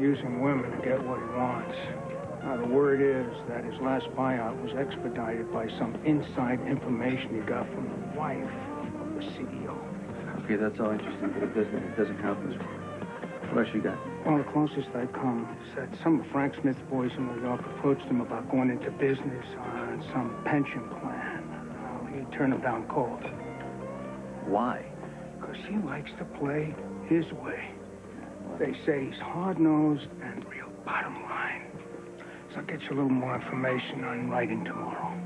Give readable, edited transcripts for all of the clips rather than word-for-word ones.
Using women to get what he wants. Now, the word is that his last buyout was expedited by some inside information he got from the wife of the CEO. Okay, that's all interesting, but it doesn't help us. What else you got? Well, the closest I come is that some of Frank Smith's boys in New York approached him about going into business on some pension plan. He turned them down cold. Why? Because he likes to play his way. They say he's hard-nosed and real bottom line. So I'll get you a little more information on writing tomorrow.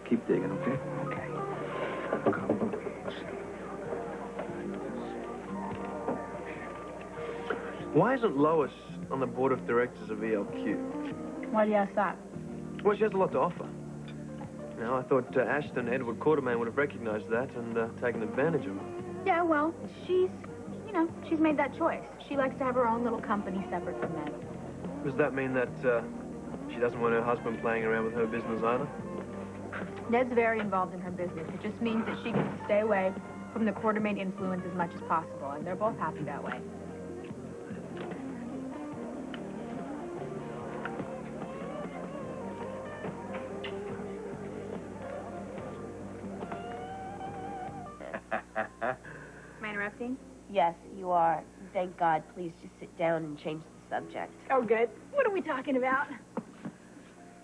Keep digging, okay? Okay. Why isn't Lois on the board of directors of ELQ? Why do you ask that? Well, she has a lot to offer. Now, I thought Ashton, Edward Quartermain would have recognized that and taken advantage of it. Yeah, well, she's made that choice. She likes to have her own little company separate from Ned. Does that mean that she doesn't want her husband playing around with her business either? Ned's very involved in her business. It just means that she gets to stay away from the Quartermain influence as much as possible, and they're both happy that way. Am I interrupting? Yes, you are. Thank God. Please just sit down and change the subject. Oh, good. What are we talking about?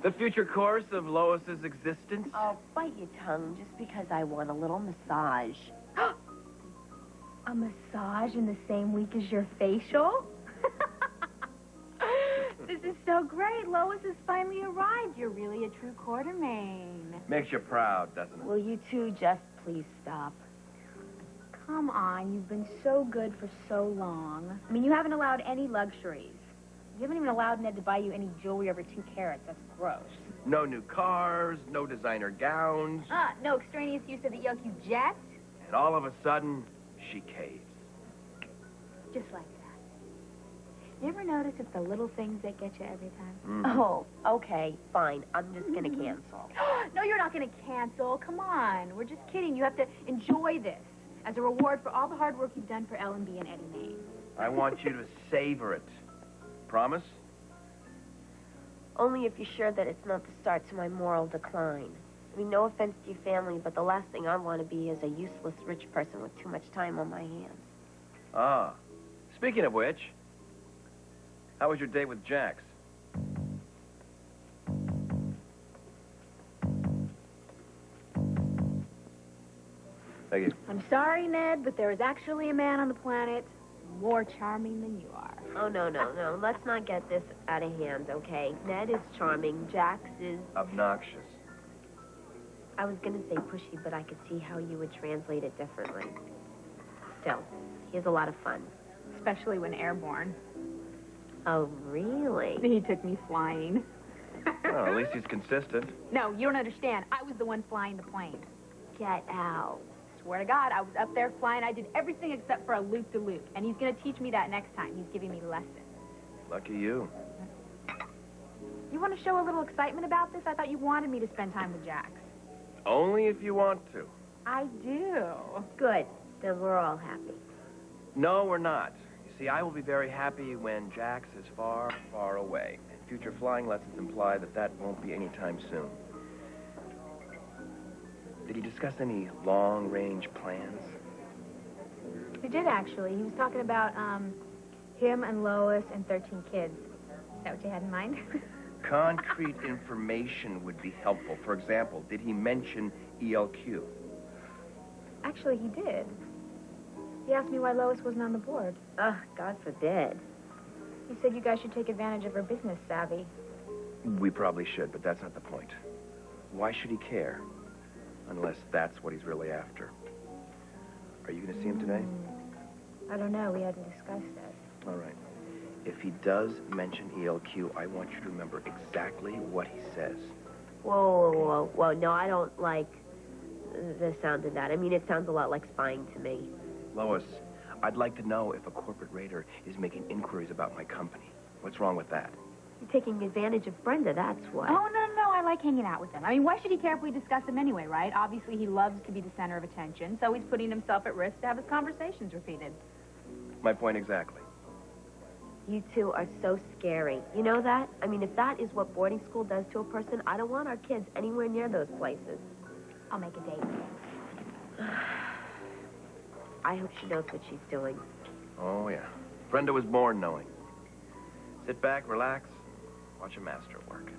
The future course of Lois's existence? Oh, bite your tongue just because I want a little massage. A massage in the same week as your facial? This is so great. Lois has finally arrived. You're really a true Quartermain. Makes you proud, doesn't it? Will you two just please stop? Come on, you've been so good for so long. I mean, you haven't allowed any luxuries. You haven't even allowed Ned to buy you any jewelry over 2 carats. That's gross. No new cars, no designer gowns. No extraneous use of the ELQ jet. And all of a sudden, she caves. Just like that. You ever notice it's the little things that get you every time? Mm-hmm. Oh, okay, fine. I'm just gonna cancel. No, you're not going to cancel. Come on. We're just kidding. You have to enjoy this as a reward for all the hard work you've done for L&B and Eddie Mays. I want you to savor it. Promise? Only if you're sure that it's not the start to my moral decline. I mean, no offense to your family, but the last thing I want to be is a useless rich person with too much time on my hands. Ah. Speaking of which, how was your date with Jax? Thank you. I'm sorry, Ned, but there is actually a man on the planet more charming than you are. Oh, no. Let's not get this out of hand, okay? Ned is charming. Jax is... Obnoxious. I was going to say pushy, but I could see how you would translate it differently. Still, he has a lot of fun. Especially when airborne. Oh, really? He took me flying. Well, at least he's consistent. No, you don't understand. I was the one flying the plane. Get out. Swear to God, I was up there flying. I did everything except for a loop-de-loop. And he's going to teach me that next time. He's giving me lessons. Lucky you. You want to show a little excitement about this? I thought you wanted me to spend time with Jax. Only if you want to. I do. Good. Then we're all happy. No, we're not. You see, I will be very happy when Jax is far, far away. And future flying lessons imply that that won't be anytime soon. Did he discuss any long-range plans? He did, actually. He was talking about, him and Lois and 13 kids. Is that what you had in mind? Concrete information would be helpful. For example, did he mention ELQ? Actually, he did. He asked me why Lois wasn't on the board. Ugh, God forbid. He said you guys should take advantage of her business savvy. We probably should, but that's not the point. Why should he care? Unless that's what he's really after. Are you going to see him today? I don't know. We hadn't discussed that. All right. If he does mention ELQ, I want you to remember exactly what he says. Whoa. No, I don't like the sound of that. I mean, it sounds a lot like spying to me. Lois, I'd like to know if a corporate raider is making inquiries about my company. What's wrong with that? You're taking advantage of Brenda, that's what. Oh, no. I like hanging out with him. I mean, why should he care if we discuss him anyway, right? Obviously, he loves to be the center of attention, so he's putting himself at risk to have his conversations repeated. My point exactly. You two are so scary. You know that? I mean, if that is what boarding school does to a person, I don't want our kids anywhere near those places. I'll make a date. I hope she knows what she's doing. Oh, yeah. Brenda was born knowing. Sit back, relax, watch a master work.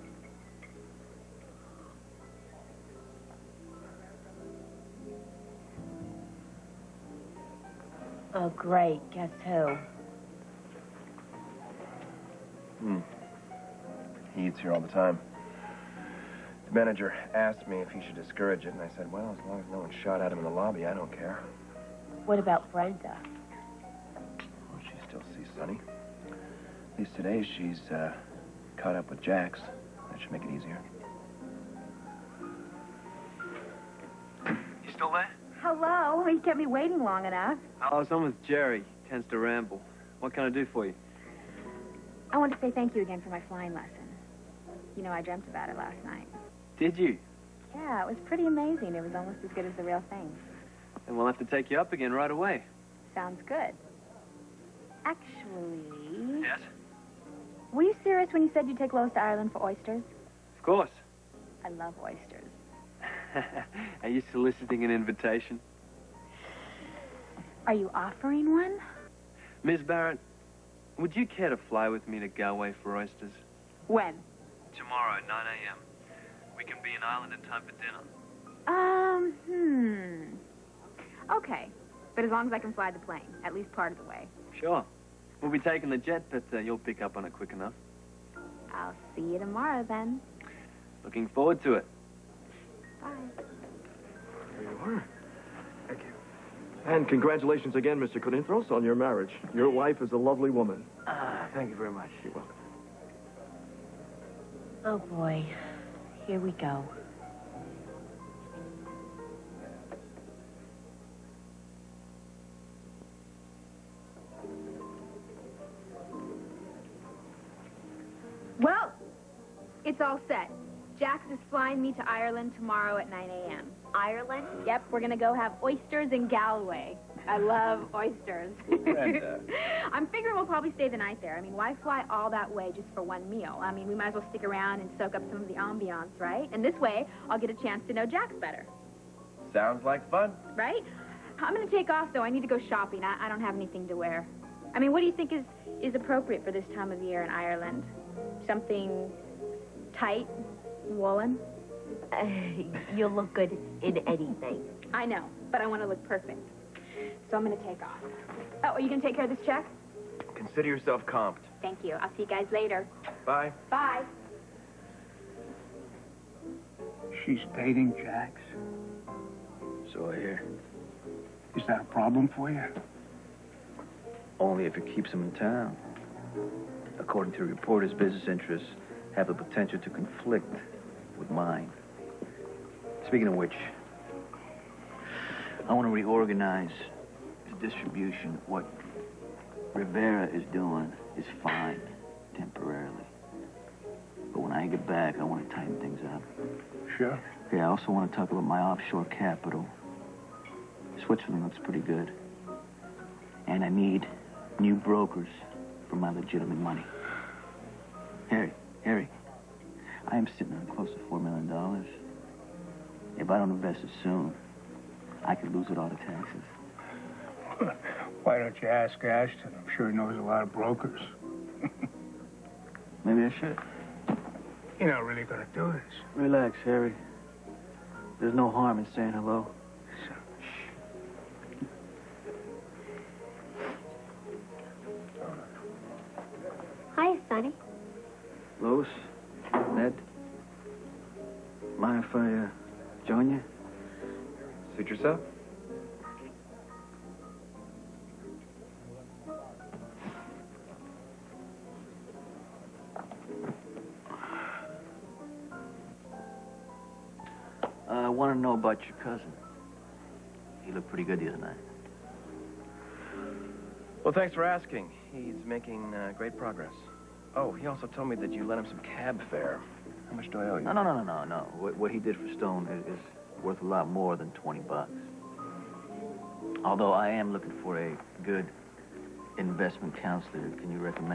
Oh, great. Guess who? He eats here all the time. The manager asked me if he should discourage it, and I said, well, as long as no one shot at him in the lobby, I don't care. What about Brenda? Well, she still sees Sonny. At least today she's caught up with Jax. That should make it easier. You still there? Hello. You kept me waiting long enough. I was on with Jerry. Tends to ramble. What can I do for you? I want to say thank you again for my flying lesson. You know, I dreamt about it last night. Did you? Yeah, it was pretty amazing. It was almost as good as the real thing. Then we'll have to take you up again right away. Sounds good. Actually... Yes? Were you serious when you said you'd take Lois to Ireland for oysters? Of course. I love oysters. Are you soliciting an invitation? Are you offering one? Miss Barrett, would you care to fly with me to Galway for oysters? When? Tomorrow at 9 a.m. We can be in Ireland in time for dinner. Okay. But as long as I can fly the plane, at least part of the way. Sure. We'll be taking the jet, but you'll pick up on it quick enough. I'll see you tomorrow, then. Looking forward to it. Bye. There you are. Thank you. And congratulations again, Mr. Corinthros, on your marriage. Your wife is a lovely woman. Thank you very much. You're welcome. Oh, boy. Here we go. Well, it's all set. Jax is flying me to Ireland tomorrow at 9 a.m. Ireland? Yep, we're gonna go have oysters in Galway. I love oysters. Brenda. I'm figuring we'll probably stay the night there. I mean, why fly all that way just for one meal? I mean, we might as well stick around and soak up some of the ambiance, right? And this way, I'll get a chance to know Jax better, Sounds like fun. right? I'm gonna take off, though. I need to go shopping. I don't have anything to wear. I mean, what do you think is appropriate for this time of year in Ireland? Something tight, woolen? You'll look good in anything. I know, but I want to look perfect. So I'm going to take off. Oh, are you going to take care of this check? Consider yourself comped. Thank you. I'll see you guys later. Bye. Bye. She's dating Jax. So I hear. Is that a problem for you? Only if it keeps him in town. According to reporters, business interests have the potential to conflict with mine. Speaking of which, I want to reorganize the distribution. What Rivera is doing is fine, temporarily. But when I get back, I want to tighten things up. Sure. Okay, I also want to talk about my offshore capital. Switzerland looks pretty good. And I need new brokers for my legitimate money. Harry, I am sitting on close to $4 million. If I don't invest it soon, I could lose it all to taxes. Why don't you ask Ashton? I'm sure he knows a lot of brokers. Maybe I should. You're not really going to do this. Relax, Harry. There's no harm in saying hello. Hi, Sonny. Lois, Ned, mind if I join you? Suit yourself. I want to know about your cousin. He looked pretty good the other night. Well, thanks for asking. He's making great progress. Oh, he also told me that you lent him some cab fare. How much do I owe you? No. What he did for Stone is worth a lot more than $20. Although I am looking for a good investment counselor. Can you recommend